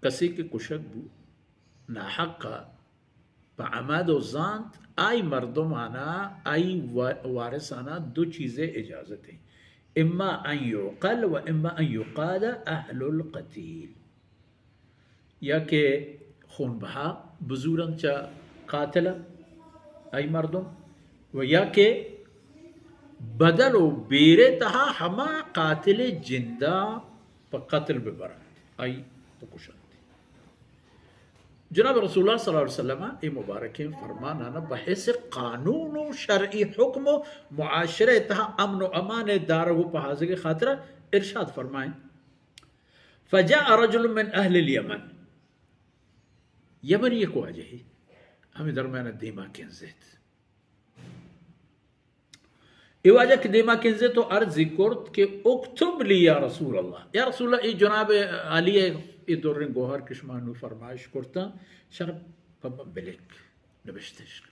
कसी के कुशक बू नाहक़ा बअमद व ज़ांत आई मर्दमाना आई वारिसाना दो चीज़ें इजाज़त हैं, इम्मा अन युक़ल व इम्मा अन युक़ाल अहलुल क़तील, या कि खून बहा बजूरन चा कातिला आई मर्दम, व या कि बदल व बेरे तहा हमा कातिल जिंदा प कत्ल बबरा आई तो कुशल। जनाब रसूलुल्लाह सल्लल्लाहु अलैहि वसल्लम ए मुबारक फरमान आना बहस कानून व शरई हुक्म मुआशरे तहा अमन व अमान दार व पहाज़ के खातिर इरशाद फरमाएं, फजा रजुल मिन अहलिल यमन, यमन ये को अजही हमें दरमियान दीमा किंजित इवाजा के दीमा किंजित तो अर्ज कुर्त के उक्तुब ली या रसूल अल्लाह, या रसूल अल्लाह, जनाब अली इदुर गोहर किशमानु फरमाइश करता शरब पबम बिलिक नबिश्तिश।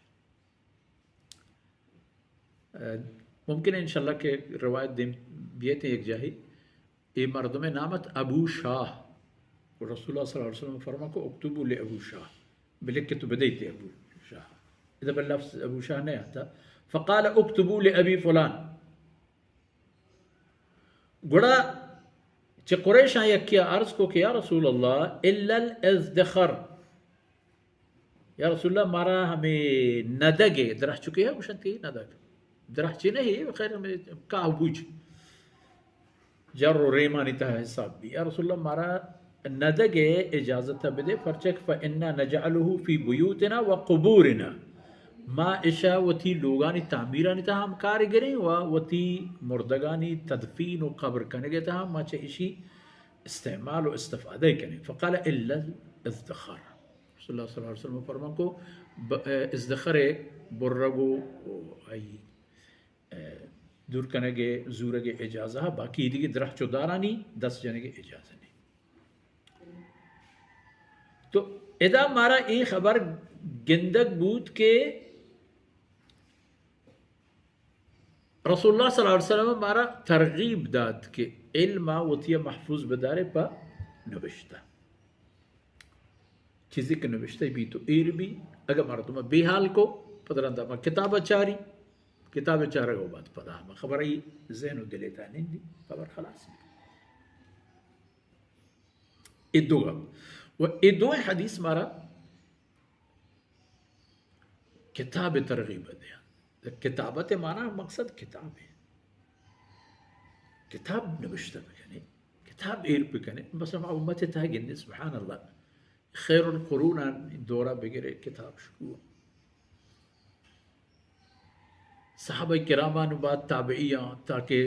मुमकिन है इंशाल्लाह के रवायत दिन ये थे एक जाही ये मर्द में नामत अबू शाह रसूलुल्लाह सल्लल्लाहु अलैहि वसल्लम फरमा को उक्तुबु ले अबू शाह बिलिक के तो बदई थे अबू शाह, इधर लफ्ज़ अबू शाह नहीं आता। फ़क़ाल उक्तुबु ले अबी फलान, गुड़ा च कुरैश यकिया अर्ज को कि या रसूल अल्लाह इल्लल इज़्दिखर, या रसूल अल्लाह मारा हमें नदगे दरह चुके हैं उशंती नदग दरह ची नहीं खैर में का बूझ जर रेमानी ता हिसाब भी, या रसूल अल्लाह मारा नदगे इजाज़त बदे फरचक फ़इन्ना नजअलुहु फ़ी बुयूतिना व क़ुबूरिना, मा इशा वती लोगानी तामीरानी ता हम कारीगरी व वती मुर्दगानी तदफीन व कब्र करने के ता हम माचे इशी इस्तेमाल व इस्तिफादे करें। फ़क़ाल इल्लल इज़्दिखर, रसूलुल्लाह सल्लल्लाहु अलैहि वसल्लम फरमा को इज़्दिखर बुर्रगो आई दूर करने के जूर के इजाज़ा बाकी इदी दरह चुदारानी 10 जने के इजाज़त नहीं। तो इदा मारा ये खबर गिंदक बूत के रसूलुल्लाह सल्लल्लाहु अलैहि वसल्लम मारा तरगीब दाद के इल्मा वतिया महफूज बदारे पा नविश्ता चीज़ें के नविश्ता भी तो एर भी अगर मारा तुम्हें बेहाल को पदरंदा मा किताब चार को बात पता हम खबर आई जहन दिलेता नहीं दी खबर खलास इदुगा व इदो हदीस मारा किताब तरगीब दिया, किताबत माना मकसद किताब है, किताब नविश्ता बकने किताब एर बकने बस हम उम्मत था गिन्ने सुभान अल्लाह खैरुल कुरून दौरा बगैर किताब शुरू सहाबा किरामान बाद ताबईया ताकि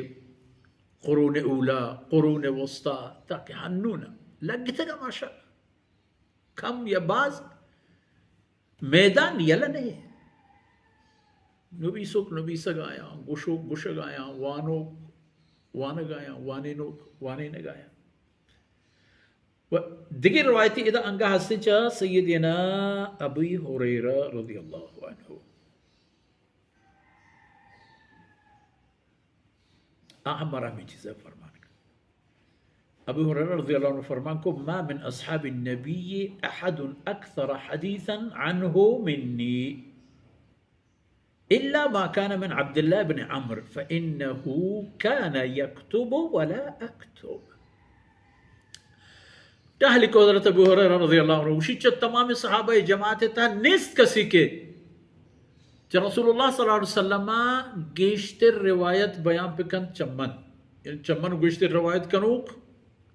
कुरून उला कुरून वस्ता ताकि हन्नूना लगते का माशा कम या बाज मैदान यला नहीं है नबीसोक नबीसा गाया गुशोक गुश गाया वानो वान गाया वाने नो वाने ने गाया दिगर रवायती इदा अंगा हस्से चा सय्यदना अबू हुरैरा रज़ियल्लाहु अन्हु हमारा में चीज़ें फरमान अबू हुरैरा रज़ियल्लाहु अन्हु फरमान को मा मिन अस्हाबिन नबी अहदुन अक्सर हदीसन अन्हु मिन्नी इल्ला मा कान मिन अब्दुल्लाह बिन अम्र फ़इन्नहु कान यक्तुबु वला अक्तुब। टहली को हज़रत अबू हुरैरा रज़ियल्लाहु अन्हु उसी तमाम सहाबा जमात था निस्त कसी के च रसूलुल्लाह सल्लल्लाहु अलैहि वसल्लम गेश्तर रिवायत बयान पिकन चम्मन चम्मन गेश्तर रिवायत कनूक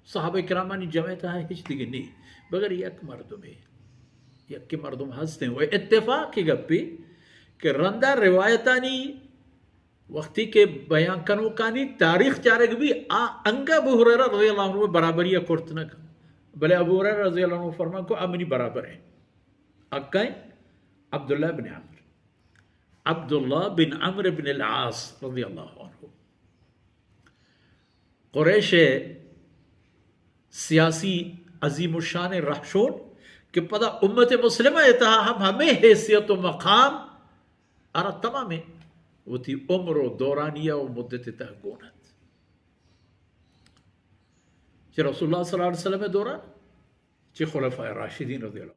सहाबा किरामानी जमात है हिच दिगे नहीं बगैर यक मर्दुम हंसते हुए इत्तेफाक की गप्पी कि रंदा रिवायतानी वक्ती के बयान कनूकानी तारीख चारेग भी अंगा अबू हुरैरा रज़ियल्लाहु अन्हु बराबरिया कुर्तनक भले अबू हुरैरा रज़ियल्लाहु अन्हु फरमा को अमनी बराबर है अक्काई अब्दुल्लाह बिन अम्र बिन अल-आस रज़ियल्लाहु अन्हु कुरैश सियासी अजीम शान रहशोन कि पता उम्मत मुस्लिम इतहा हम हमें हैसियत व मकाम अरा तमाम वो थी उम्र व दौरानिया व मुद्दत तहगोनत रसूलुल्लाह सल्लल्लाहु अलैहि वसल्लम दौरान چې خلفای راشدین رضی الله